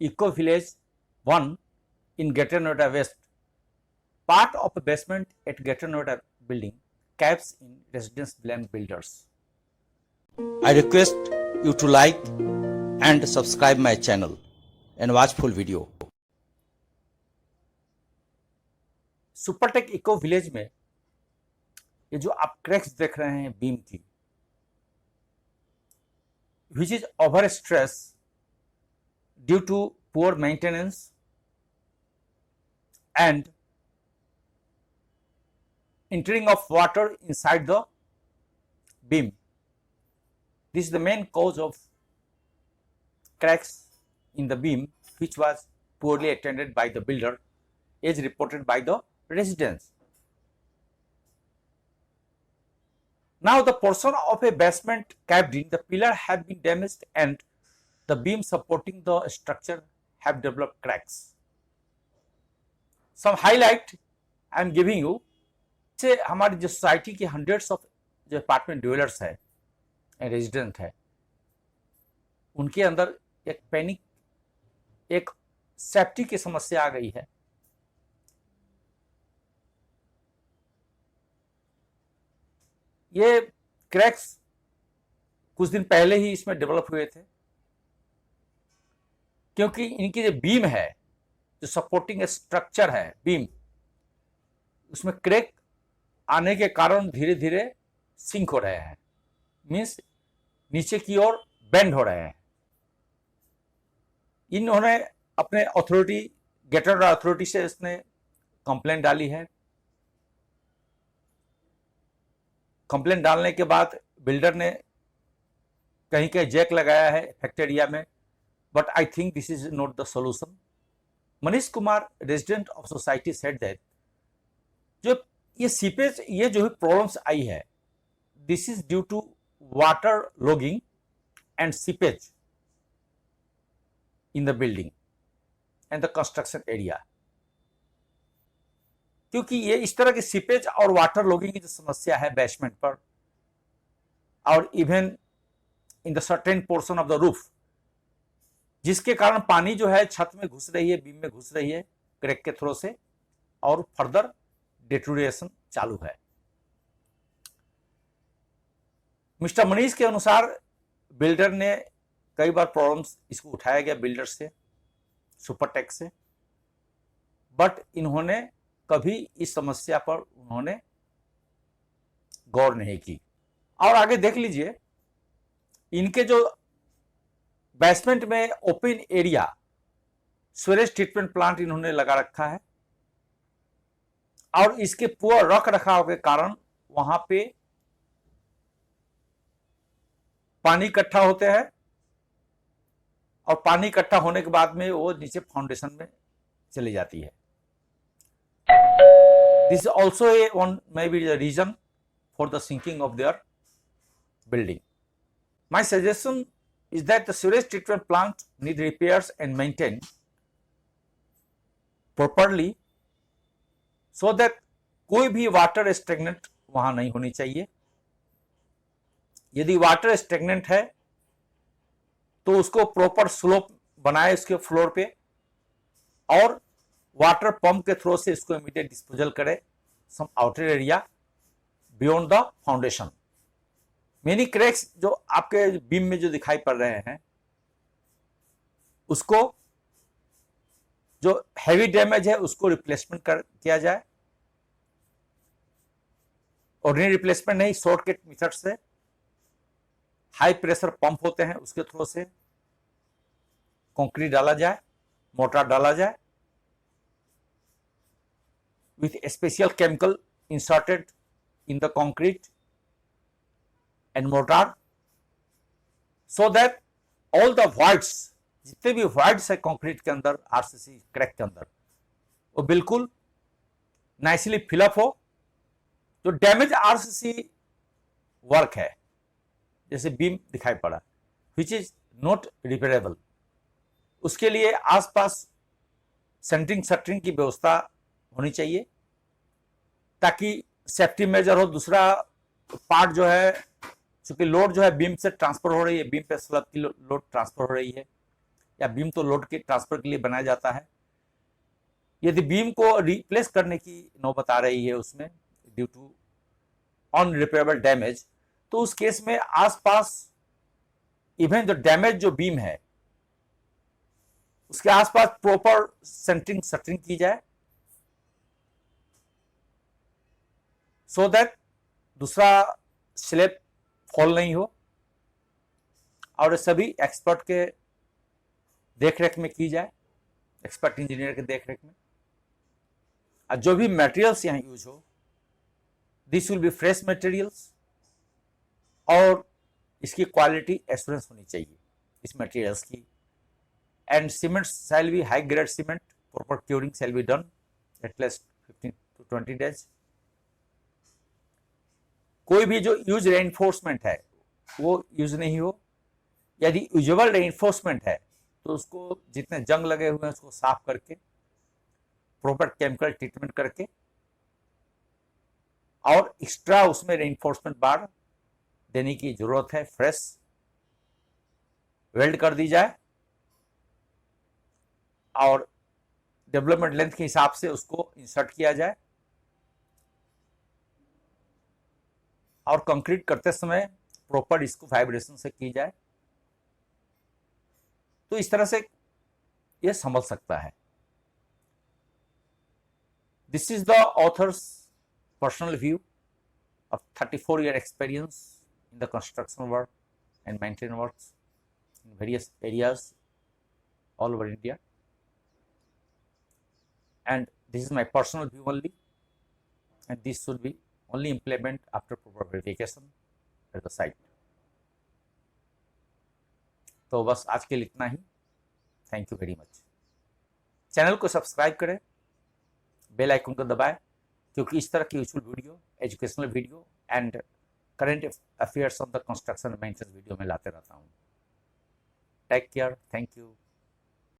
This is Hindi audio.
Eco Village 1 in Greater Noida West. Part of a basement at Greater Noida building caves in residence blame builders. I request you to like and subscribe my channel and watch full video. Supertech eco village में ये जो आप क्रैक्स देख रहे हैं बीम की, which is over stress due to poor maintenance and entering of water inside the beam. This is the main cause of cracks in the beam, which was poorly attended by the builder as reported by the residents. Now the portion of a basement caved in, the pillar have been damaged and the beam supporting the structure have developed cracks. Some highlight I am giving you. से हमारी जो सोसाइटी की हंड्रेड्स ऑफ जो अपार्टमेंट ड्वेलर्स है, रेजिडेंट है, उनके अंदर एक पैनिक, एक सेफ्टी की समस्या आ गई है। ये क्रैक्स कुछ दिन पहले ही इसमें डेवलप हुए थे, क्योंकि इनकी जो बीम है, जो सपोर्टिंग स्ट्रक्चर है बीम, उसमें क्रैक आने के कारण धीरे धीरे सिंक हो रहे हैं, मीन्स नीचे की ओर बेंड हो रहे हैं। इन्होंने अपने अथॉरिटी, ग्रेटर अथॉरिटी से इसने कंप्लेंट डाली है। कंप्लेंट डालने के बाद बिल्डर ने कहीं कहीं जैक लगाया है अफेक्टेड एरिया में, but I think this is not the solution. Manish Kumar, resident of society, said that जो ये सीपेज, ये जो प्रॉब्लम्स आई है, this is due to water logging and seepage in the building and the construction area. क्योंकि ये इस तरह की सीपेज और वाटर लॉगिंग की जो समस्या है बेसमेंट पर, और even in the certain portion of the roof, जिसके कारण पानी जो है छत में घुस रही है, बीम में घुस रही है क्रैक के थ्रू से, और फर्दर डिटोरिएशन चालू है। मिस्टर मनीष के अनुसार बिल्डर ने कई बार प्रॉब्लम्स इसको उठाया गया बिल्डर से, सुपरटेक से, बट इन्होंने कभी इस समस्या पर उन्होंने गौर नहीं की। और आगे देख लीजिए, इनके जो बेसमेंट में open area sewage treatment plant इन्होंने लगा रखा है, और इसके पुअर रख रखाव के कारण वहां पे पानी इकट्ठा होते हैं, और पानी इकट्ठा होने के बाद में वो नीचे फाउंडेशन में चली जाती है। This also a one may be the reason for the sinking of their building. My suggestion is that the sewage treatment plant need repairs and maintained properly so that कोई भी वाटर स्टेगनेंट वहां नहीं होनी चाहिए। यदि वाटर स्टेगनेंट है तो उसको प्रॉपर स्लोप बनाए उसके फ्लोर पे, और वाटर पंप के थ्रू से इसको इमीडिएट डिस्पोजल करे some outer area beyond the foundation. Many cracks जो आपके बीम में जो दिखाई पड़ रहे हैं, उसको जो हैवी डैमेज है उसको रिप्लेसमेंट किया जाए। ऑर्डिनरी रिप्लेसमेंट नहीं, शॉर्टकट मेथड से हाई प्रेशर पंप होते हैं, उसके थ्रू से कंक्रीट डाला जाए, मोटार डाला जाए with special chemical inserted in the concrete and mortar, so that all the wides, जितने भी वाइड्स है कंक्रीट के अंदर, आरसीसी क्रैक के अंदर, वो बिल्कुल नाइसली फिलअप हो। जो डैमेज आरसीसी वर्क है, जैसे बीम दिखाई पड़ा, विच इज नॉट रिपेयरेबल, उसके लिए आसपास सेंटरिंग शटरिंग की व्यवस्था होनी चाहिए ताकि सेफ्टी मेजर हो। दूसरा पार्ट जो है, चूंकि लोड जो है बीम से ट्रांसफर हो रही है, बीम पे स्लैब की लोड ट्रांसफर हो रही है, या बीम तो लोड के ट्रांसफर के लिए बनाया जाता है। यदि बीम को रिप्लेस करने की नौबत आ रही है उसमें ड्यू टू अनरिपेयरेबल डैमेज, तो उस केस में आसपास इवन जो डैमेज जो बीम है उसके आसपास प्रॉपर सेंटरिंग शटरिंग की जाए, सो दैट दूसरा स्लैब फॉल नहीं हो, और सभी एक्सपर्ट के देखरेख में की जाए, एक्सपर्ट इंजीनियर के देखरेख में। और जो भी मटेरियल्स यहाँ यूज हो, this will be fresh materials, और इसकी क्वालिटी एश्योरेंस होनी चाहिए इस मटेरियल्स की। And cement shall be high grade cement, proper curing shall be done at least 15 to 20 days। कोई भी जो यूज रेइनफोर्समेंट है वो यूज नहीं हो। यदि यूजेबल रेइनफोर्समेंट है तो उसको जितने जंग लगे हुए हैं उसको साफ करके प्रॉपर केमिकल ट्रीटमेंट करके और एक्स्ट्रा उसमें रेइनफोर्समेंट बार देने की जरूरत है। फ्रेश वेल्ड कर दी जाए और डेवलपमेंट लेंथ के हिसाब से उसको इंसर्ट किया जाए, और कंक्रीट करते समय प्रॉपर इसको वाइब्रेशन से की जाए, तो इस तरह से ये संभल सकता है। This is the author's personal view of 34-year experience in the construction work and maintenance works in various areas all over India, and this is my personal view only, and this should be only implement after proper verification at the site। तो बस आज के लिए इतना ही। Thank you very much. Channel को सब्सक्राइब करें, बेल आइकन को दबाएं, क्योंकि इस तरह की useful video, educational video and current affairs of the construction maintenance video में लाते रहता हूँ। Take care, thank you.